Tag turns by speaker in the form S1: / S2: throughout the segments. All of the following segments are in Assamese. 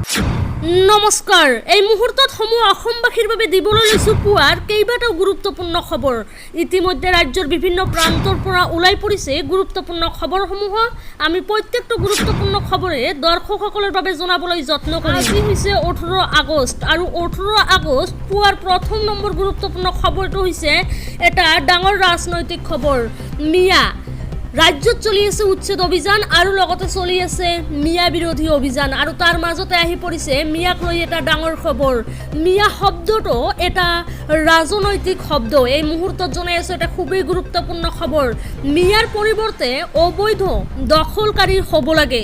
S1: নমস্কাৰ, এই মুহূৰ্তত সমূহ অসমবাসীৰ বাবে দিবলৈ লৈছোঁ পুৱাৰ কেইবাটাও গুৰুত্বপূৰ্ণ খবৰ। ইতিমধ্যে ৰাজ্যৰ বিভিন্ন প্ৰান্তৰ পৰা ওলাই পৰিছে গুৰুত্বপূৰ্ণ খবৰসমূহ। আমি প্ৰত্যেকটো গুৰুত্বপূৰ্ণ খবৰে দৰ্শকসকলৰ বাবে জনাবলৈ যত্ন কৰিম। আজি হৈছে 18 আগষ্ট আৰু 18 আগষ্ট পুৱাৰ প্ৰথম নম্বৰ গুৰুত্বপূৰ্ণ খবৰটো হৈছে এটা ডাঙৰ ৰাজনৈতিক খবৰ। মিয়া ৰাজ্যত চলি আছে উচ্ছেদ অভিযান আৰু লগতে চলি আছে মিয়া বিৰোধী অভিযান আৰু তাৰ মাজতে আহি পৰিছে মিয়াক লৈ এটা ডাঙৰ খবৰ। মিয়া শব্দটো এটা ৰাজনৈতিক শব্দ। এই মুহূৰ্তত জনাই আছো এটা খুবেই গুৰুত্বপূৰ্ণ খবৰ। মিয়াৰ পৰিৱৰ্তে অবৈধ দখলকাৰী হ'ব লাগে।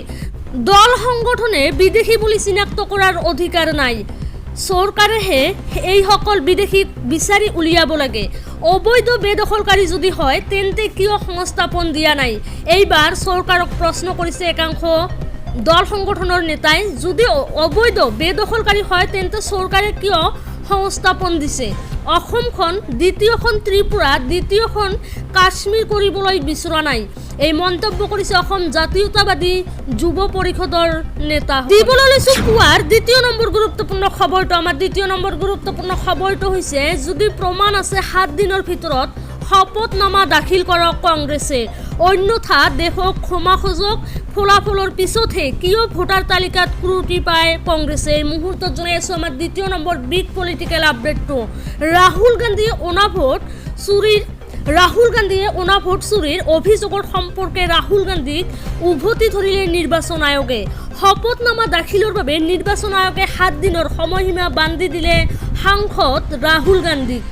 S1: দল সংগঠনে বিদেশী বুলি চিনাক্ত কৰাৰ অধিকাৰ নাই। চৰকাৰেহে এইসকল বিদেশীক বিচাৰি উলিয়াব লাগে। অবৈধ বেদখলকাৰী যদি হয় তেন্তে কিয় সংস্থাপন দিয়া নাই? এইবাৰ চৰকাৰক প্ৰশ্ন কৰিছে একাংশ দল সংগঠনৰ নেতাই। যদি অবৈধ বেদখলকাৰী হয় তেন্তে চৰকাৰে কিয় সংস্থাপন দিছে? অসমখন দ্বিতীয়খন ত্ৰিপুৰা, দ্বিতীয়খন কাশ্মীৰ কৰিবলৈ বিচৰা নাই। এই মন্তব্য কৰিছে অসম জাতীয়তাবাদী যুৱ পৰিষদৰ নেতা। দিবলৈ লৈছো পুৱাৰ দ্বিতীয় নম্বৰ গুৰুত্বপূৰ্ণ খবৰটো। আমাৰ দ্বিতীয় নম্বৰ গুৰুত্বপূৰ্ণ খবৰটো হৈছে যদি প্ৰমাণ আছে 7 দিনৰ ভিতৰত শপতনামা দাখিল কৰক কংগ্ৰেছে, অন্যথা দেশক ক্ষমা খোজক। ফলাফলৰ পিছতহে কিয় ভোটাৰ তালিকাত ত্ৰুটি পায় কংগ্ৰেছে। এই মুহূৰ্তত জনাই আছো আমাৰ দ্বিতীয় নম্বৰ বিগ পলিটিকেল আপডেটটো। ৰাহুল গান্ধীয়ে অনাভোট চুৰিৰ অভিযোগৰ সম্পৰ্কে ৰাহুল গান্ধীক উভতি ধৰিলে নিৰ্বাচন আয়োগে। শপতনামা দাখিলৰ বাবে নিৰ্বাচন আয়োগে 7 দিনৰ সময়সীমা বান্ধি দিলে সাংসদ ৰাহুল গান্ধীক।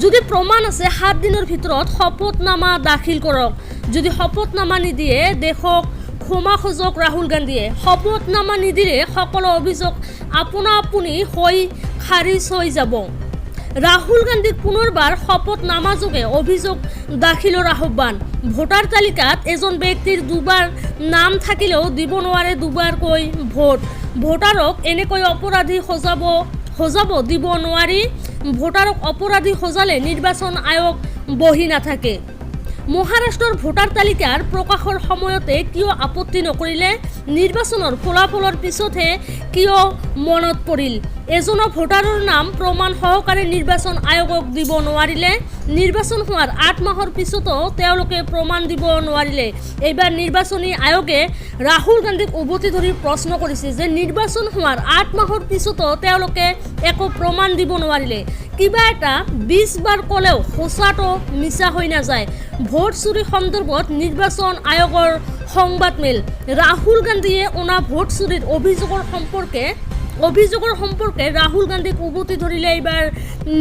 S1: যদি প্ৰমাণ আছে 7 দিনৰ ভিতৰত শপতনামা দাখিল কৰক। যদি শপতনামা নিদিয়ে দেশক ক্ষমা খোজক ৰাহুল গান্ধীয়ে। শপতনামা নিদিলে সকলো অভিযোগ আপোনা আপুনি হৈ খাৰিজ হৈ যাব। ৰাহুল গান্ধীক পুনৰবাৰ শপতনামা যোগে অভিযোগ দাখিলৰ আহ্বান। ভোটাৰ তালিকাত এজন ব্যক্তিৰ দুবাৰ নাম থাকিলেও দিব নোৱাৰে দুবাৰকৈ ভোট। ভোটাৰক এনেকৈ অপৰাধী সজাব দিব নোৱাৰি। ভোটাৰক অপৰাধী সজালে নিৰ্বাচন আয়োগ বহি নাথাকে। মহাৰাষ্ট্ৰৰ ভোটাৰ তালিকাৰ প্ৰকাশৰ সময়তে কিয় আপত্তি নকৰিলে? নিৰ্বাচনৰ ফলাফলৰ পিছতহে কিয় মনত পৰিল? এজনৰ ভোটাৰৰ নাম প্ৰমাণ সহকাৰে নিৰ্বাচন আয়োগক দিব নোৱাৰিলে। নিৰ্বাচন হোৱাৰ 8 মাহৰ পিছতো তেওঁলোকে প্ৰমাণ দিব নোৱাৰিলে। এইবাৰ নিৰ্বাচনী আয়োগে ৰাহুল গান্ধীক উভতি ধৰি প্ৰশ্ন কৰিছে যে নিৰ্বাচন হোৱাৰ 8 মাহৰ পিছতো তেওঁলোকে একো প্ৰমাণ দিব নোৱাৰিলে। কিবা এটা 20 বাৰ ক'লেও সঁচাটো মিছা হৈ নাযায়। ভোট চুৰি সন্দৰ্ভত নিৰ্বাচন আয়োগৰ সংবাদমেল। ৰাহুল গান্ধীয়ে অনা ভোট চুৰিৰ অভিযোগৰ সম্পৰ্কে ৰাহুল গান্ধীক উভতি ধৰিলে এইবাৰ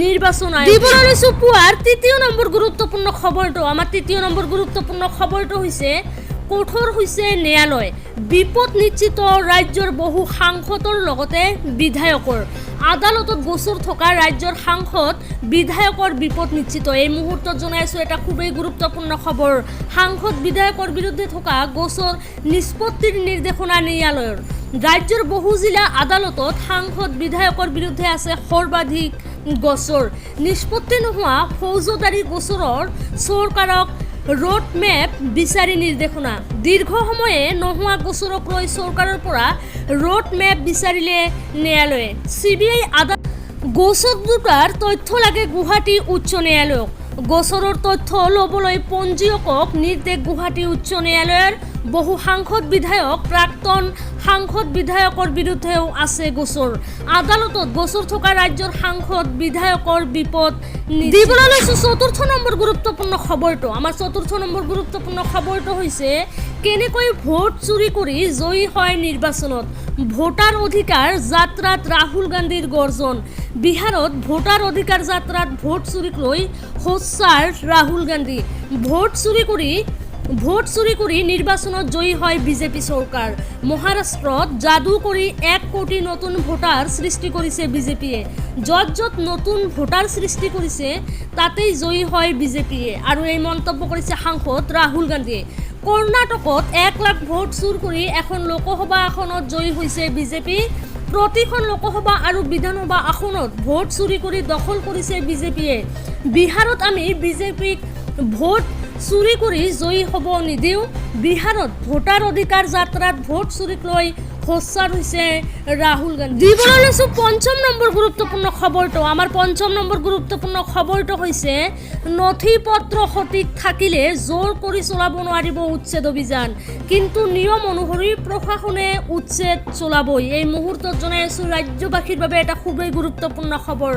S1: নিৰ্বাচন আয়োগ। দিবলৈ লৈছো পুৱাৰ তৃতীয় নম্বৰ গুৰুত্বপূৰ্ণ খবৰটো। আমাৰ তৃতীয় নম্বৰ গুৰুত্বপূৰ্ণ খবৰটো হৈছে কঠোৰ হৈছে ন্যায়ালয়। বিপদ নিশ্চিত ৰাজ্যৰ বহু সাংসদৰ লগতে বিধায়কৰ। আদালতত গোচৰ থকা ৰাজ্যৰ সাংসদ বিধায়কৰ বিপদ নিশ্চিত। এই মুহূৰ্তত জনাই আছো এটা খুবেই গুৰুত্বপূৰ্ণ খবৰ। সাংসদ বিধায়কৰ বিৰুদ্ধে থকা গোচৰ নিষ্পত্তিৰ নিৰ্দেশনা ন্যায়ালয়ৰ। ৰাজ্যৰ বহু জিলা আদালতত সাংসদ বিধায়কৰ বিৰুদ্ধে আছে সৰ্বাধিক গোচৰ। নিষ্পত্তি নোহোৱা ফৌজদাৰী গোচৰৰ চৰকাৰক ৰোড মেপ বিচাৰি নিৰ্দেশনা। দীৰ্ঘ সময়ে নোহোৱা গোচৰক লৈ চৰকাৰৰ পৰা ৰোড মেপ বিচাৰিলে ন্যায়ালয়ে। CBI আদালত গোচৰ দুটাৰ তথ্য লাগে গুৱাহাটী উচ্চ ন্যায়ালয়ক। গোচৰৰ তথ্য ল'বলৈ পঞ্জীয়কক নিৰ্দেশ গুৱাহাটী উচ্চ ন্যায়ালয়ৰ। বহু সাংসদ বিধায়ক প্ৰাক্তন সাংসদ বিধায়কৰ বিৰুদ্ধেও আছে গোচৰ। আদালতত গোচৰ থকা ৰাজ্যৰ সাংসদ বিধায়কৰ বিপদ দিবলৈ লৈছো চতুৰ্থ নম্বৰ গুৰুত্বপূৰ্ণ খবৰটো। আমাৰ চতুৰ্থ নম্বৰ গুৰুত্বপূৰ্ণ খবৰটো হৈছে কেনেকৈ ভোট চুৰি কৰি জয়ী হয় নিৰ্বাচনত। ভোটাৰ অধিকাৰ যাত্ৰাত ৰাহুল গান্ধীৰ গৰ্জন। বিহাৰত ভোটাৰ অধিকাৰ যাত্ৰাত ভোট চুৰিক লৈ সোচ্চাৰ ৰাহুল গান্ধী। ভোট চুৰি কৰি নিৰ্বাচনত জয়ী হয় বিজেপি চৰকাৰ। মহাৰাষ্ট্ৰত যাদু কৰি 1 কোটি নতুন ভোটাৰ সৃষ্টি কৰিছে বিজেপিয়ে। য'ত নতুন ভোটাৰ সৃষ্টি কৰিছে তাতেই জয়ী হয় বিজেপিয়ে। আৰু এই মন্তব্য কৰিছে সাংসদ ৰাহুল গান্ধীয়ে। কৰ্ণাটকত 1 লাখ ভোট চুৰ কৰি এখন লোকসভা আসনত জয়ী হৈছে বিজেপি। প্ৰতিখন লোকসভা আৰু বিধানসভা আসনত ভোট চুৰি কৰি দখল কৰিছে বিজেপিয়ে। বিহাৰত আমি বিজেপিক ভোট চুৰি কৰি জয়ী হ'ব নিদিওঁ। বিহাৰত ভোটাৰ অধিকাৰ যাত্ৰাত ভোট চুৰিক লৈ খোচাৰ হৈছে ৰাহুল গান্ধী। দিবলৈ লৈছোঁ ৫ম নম্বৰ গুৰুত্বপূৰ্ণ খবৰটো। আমাৰ ৫ম নম্বৰ গুৰুত্বপূৰ্ণ খবৰটো হৈছে নথি পত্ৰ সঠিক থাকিলে জোৰ কৰি চলাব নোৱাৰিব উচ্ছেদ অভিযান, কিন্তু নিয়ম অনুসৰি প্ৰশাসনে উচ্ছেদ চলাবই। এই মুহূৰ্তত জনাই আছোঁ ৰাজ্যবাসীৰ বাবে এটা খুবেই গুৰুত্বপূৰ্ণ খবৰ।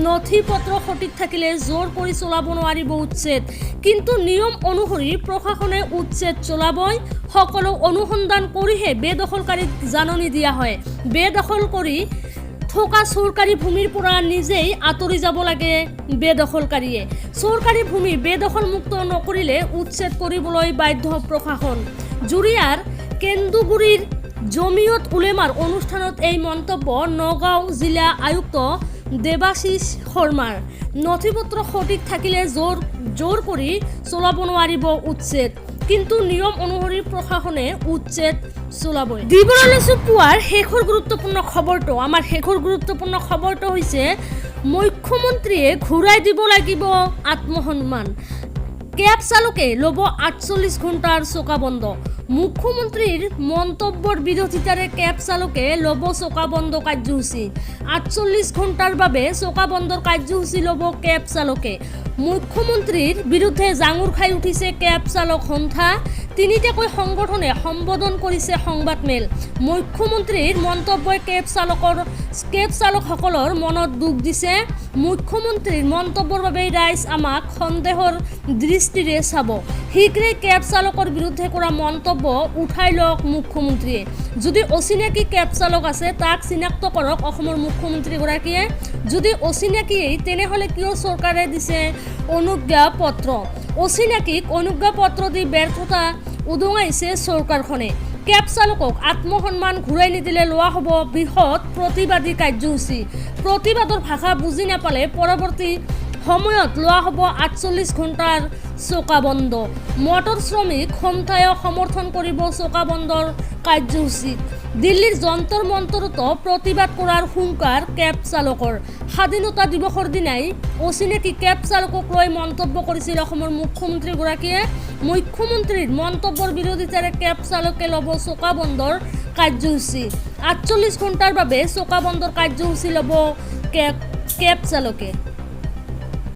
S1: নথি পত্ৰ সঠিক থাকিলে জোৰ কৰি চলাব নোৱাৰিব উচ্ছেদ, কিন্তু নিয়ম অনুসৰি প্ৰশাসনে উচ্ছেদ চলাবই। সকলো অনুসন্ধান কৰিহে বেদখলকাৰীক জাননী দিয়া হয়। বেদখল কৰি থকা চৰকাৰী ভূমিৰ পৰা নিজেই আঁতৰি যাব লাগে বেদখলকাৰীয়ে। চৰকাৰী ভূমি বেদখলমুক্ত নকৰিলে উচ্ছেদ কৰিবলৈ বাধ্য প্ৰশাসন। জুৰিয়াৰ কেন্দুগুৰিৰ জমিয়ত উলেমাৰ অনুষ্ঠানত এই মন্তব্য নগাঁও জিলা আয়ুক্ত দেৱাশিষ শৰ্মাৰ। নথি পত্ৰ সঠিক থাকিলে জোৰ কৰি চলাব নোৱাৰিব উচ্ছেদ, কিন্তু নিয়ম অনুসৰি প্ৰশাসনে উচ্ছেদ চলাবই। দিবলৈ লৈছোঁ পুৱাৰ শেষৰ গুৰুত্বপূৰ্ণ খবৰটো। আমাৰ শেষৰ গুৰুত্বপূৰ্ণ খবৰটো হৈছে মুখ্যমন্ত্ৰীয়ে ঘূৰাই দিব লাগিব আত্মসন্মান। কেব চালকে ল'ব ৪৮ ঘণ্টাৰ চকা বন্ধ। মুখ্যমন্ত্ৰীৰ মন্তব্যৰ বিৰোধিতাৰে কেব চালকে ল'ব চকা বন্ধ কাৰ্যসূচী। ৪৮ ঘণ্টাৰ বাবে চকা বন্ধৰ কাৰ্যসূচী ল'ব কেব চালকে। মুখ্যমন্ত্ৰীৰ বিৰুদ্ধে জাঙুৰ খাই উঠিছে কেব চালক সন্থা। তিনিটাকৈ সংগঠনে সম্বোধন কৰিছে সংবাদমেল। মুখ্যমন্ত্ৰীৰ মন্তব্যই কেব চালকসকলৰ মনত দুখ দিছে। মুখ্যমন্ত্ৰীৰ মন্তব্যৰ বাবে ৰাইজ আমাক সন্দেহৰ দৃষ্টিৰে চাব। শীঘ্ৰেই কেব চালকৰ বিৰুদ্ধে কৰা মন্তব্য উঠাই লওক মুখ্যমন্ত্ৰীয়ে। যদি অচিনাকি কেব চালক আছে তাক চিনাক্ত কৰক অসমৰ মুখ্যমন্ত্ৰীগৰাকীয়ে। যদি অচিনাকিয়েই তেনেহ'লে কিয় চৰকাৰে দিছে অনুজ্ঞাপত্ৰ? অচিনাকিক অনুজ্ঞাপত্ৰ দি ব্যৰ্থতা উদঙাইছে চৰকাৰখনে। কেব চালকক আত্মসন্মান ঘূৰাই নিদিলে লোৱা হ'ব বৃহৎ প্ৰতিবাদী কাৰ্যসূচী। প্ৰতিবাদৰ ভাষা বুজি নাপালে পৰৱৰ্তী সময়ত লোৱা হ'ব ৪৮ ঘণ্টাৰ চকা বন্ধ। মটৰ শ্ৰমিক সন্থাই সমৰ্থন কৰিব চকা বন্ধৰ কাৰ্যসূচীত। দিল্লীৰ যন্তৰ মন্তৰতো প্ৰতিবাদ কৰাৰ হুংকাৰ কেব চালকৰ। স্বাধীনতা দিৱসৰ দিনাই অচিনাকি কেব চালকক লৈ মন্তব্য কৰিছিল অসমৰ মুখ্যমন্ত্ৰীগৰাকীয়ে। মুখ্যমন্ত্ৰীৰ মন্তব্যৰ বিৰোধিতাৰে কেব চালকে ল'ব চকা বন্ধৰ কাৰ্যসূচী। ৪৮ ঘণ্টাৰ বাবে চকা বন্ধৰ কাৰ্যসূচী ল'ব কেব চালকে।